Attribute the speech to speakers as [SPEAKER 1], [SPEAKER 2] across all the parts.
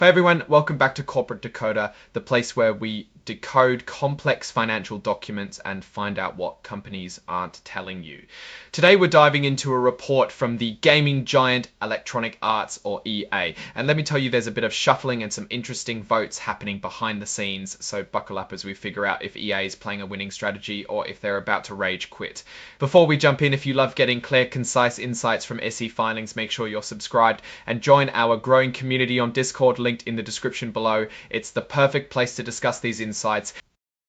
[SPEAKER 1] Hey everyone, welcome back to Corporate Decoder, the place where we decode complex financial documents and find out what companies aren't telling you. Today we're diving into a report from the gaming giant Electronic Arts, or EA. And let me tell you, there's a bit of shuffling and some interesting votes happening behind the scenes, so buckle up as we figure out if EA is playing a winning strategy or if they're about to rage quit. Before we jump in, if you love getting clear, concise insights from SE filings, make sure you're subscribed and join our growing community on Discord, linked in the description below. It's the perfect place to discuss these insights.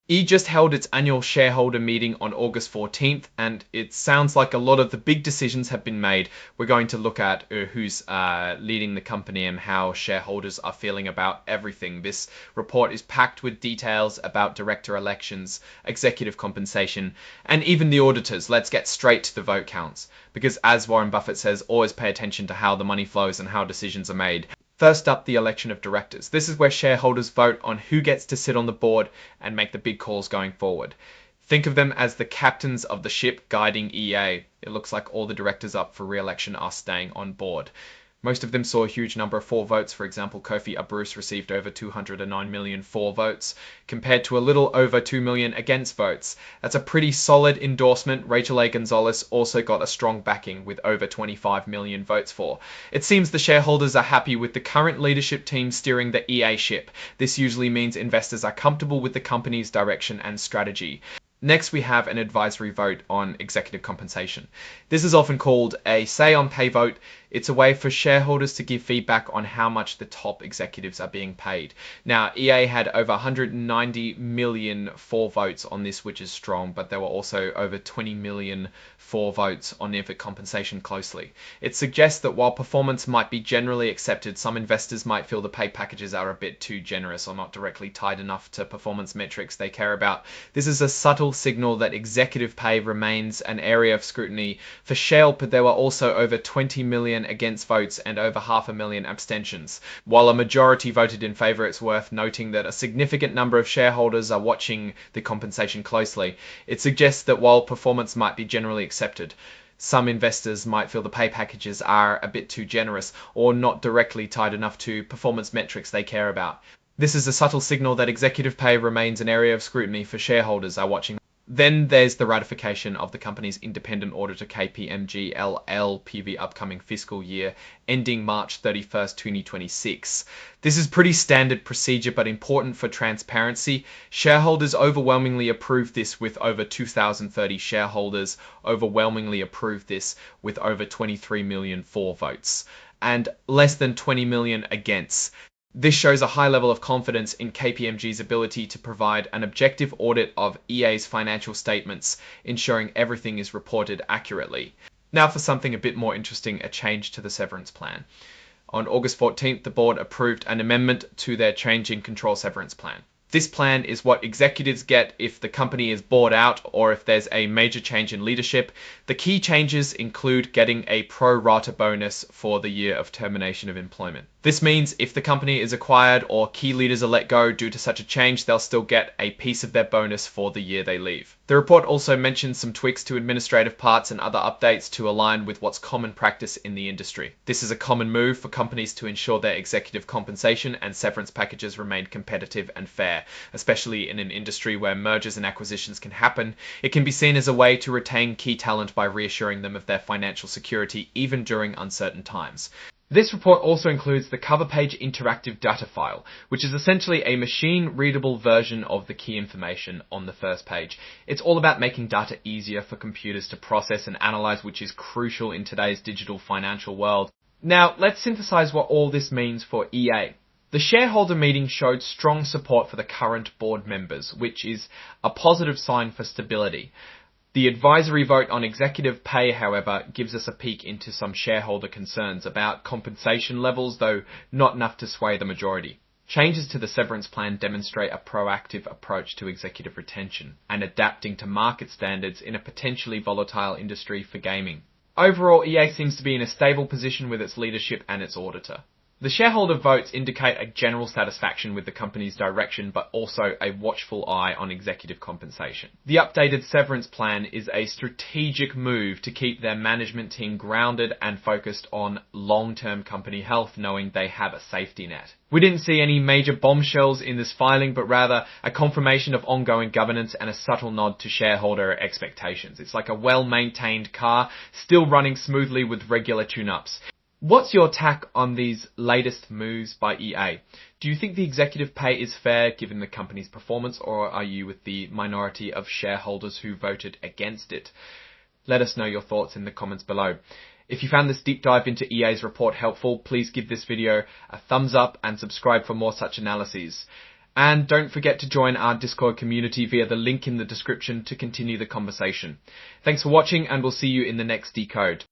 [SPEAKER 1] E just held its annual shareholder meeting on August 14th, and it sounds like a lot of the big decisions have been made. We're going to look at who's leading the company and how shareholders are feeling about everything. This report is packed with details about director elections, executive compensation, and even the auditors. Let's get straight to the vote counts, because as Warren Buffett says, always pay attention to how the money flows and how decisions are made. First up, the election of directors. This is where shareholders vote on who gets to sit on the board and make the big calls going forward. Think of them as the captains of the ship guiding EA. It looks like all the directors up for re-election are staying on board. Most of them saw a huge number of for votes. For example, Kofi Bruce received over 209 million for votes, compared to a little over 2 million against votes. That's a pretty solid endorsement. Rachel A. Gonzalez also got a strong backing with over 25 million votes for. It seems the shareholders are happy with the current leadership team steering the EA ship. This usually means investors are comfortable with the company's direction and strategy. Next, we have an advisory vote on executive compensation. This is often called a say-on-pay vote. It's a way for shareholders to give feedback on how much the top executives are being paid. Now, EA had over 190 million for votes on this, which is strong, but there were also over 20 million for votes on if it compensation closely. It suggests that while performance might be generally accepted, some investors might feel the pay packages are a bit too generous or not directly tied enough to performance metrics they care about. This is a subtle signal that executive pay remains an area of scrutiny. For Shell, but there were also over 20 million against votes and over 500,000 abstentions. While a majority voted in favor, it's worth noting that a significant number of shareholders are watching the compensation closely. It suggests that while performance might be generally accepted, some investors might feel the pay packages are a bit too generous or not directly tied enough to performance metrics they care about. This is a subtle signal that executive pay remains an area of scrutiny for shareholders are watching. Then there's the ratification of the company's independent auditor KPMG LLP the upcoming fiscal year ending March 31st, 2026. This is pretty standard procedure but important for transparency. Shareholders overwhelmingly approved this with over 2,030 shareholders overwhelmingly approved this with over 23 million for votes and less than 20 million against. This shows a high level of confidence in KPMG's ability to provide an objective audit of EA's financial statements, ensuring everything is reported accurately. Now for something a bit more interesting, a change to the severance plan. On August 14th, the board approved an amendment to their change in control severance plan. This plan is what executives get if the company is bought out or if there's a major change in leadership. The key changes include getting a pro rata bonus for the year of termination of employment. This means if the company is acquired or key leaders are let go due to such a change, they'll still get a piece of their bonus for the year they leave. The report also mentions some tweaks to administrative parts and other updates to align with what's common practice in the industry. This is a common move for companies to ensure their executive compensation and severance packages remain competitive and fair, especially in an industry where mergers and acquisitions can happen. It can be seen as a way to retain key talent by reassuring them of their financial security even during uncertain times. This report also includes the cover page interactive data file, which is essentially a machine-readable version of the key information on the first page. It's all about making data easier for computers to process and analyze, which is crucial in today's digital financial world. Now, let's synthesize what all this means for EA. The shareholder meeting showed strong support for the current board members, which is a positive sign for stability. The advisory vote on executive pay, however, gives us a peek into some shareholder concerns about compensation levels, though not enough to sway the majority. Changes to the severance plan demonstrate a proactive approach to executive retention and adapting to market standards in a potentially volatile industry for gaming. Overall, EA seems to be in a stable position with its leadership and its auditor. The shareholder votes indicate a general satisfaction with the company's direction, but also a watchful eye on executive compensation. The updated severance plan is a strategic move to keep their management team grounded and focused on long-term company health, knowing they have a safety net. We didn't see any major bombshells in this filing, but rather a confirmation of ongoing governance and a subtle nod to shareholder expectations. It's like a well-maintained car, still running smoothly with regular tune-ups. What's your take on these latest moves by EA? Do you think the executive pay is fair given the company's performance, or are you with the minority of shareholders who voted against it? Let us know your thoughts in the comments below. If you found this deep dive into EA's report helpful, please give this video a thumbs up and subscribe for more such analyses. And don't forget to join our Discord community via the link in the description to continue the conversation. Thanks for watching, and we'll see you in the next Decode.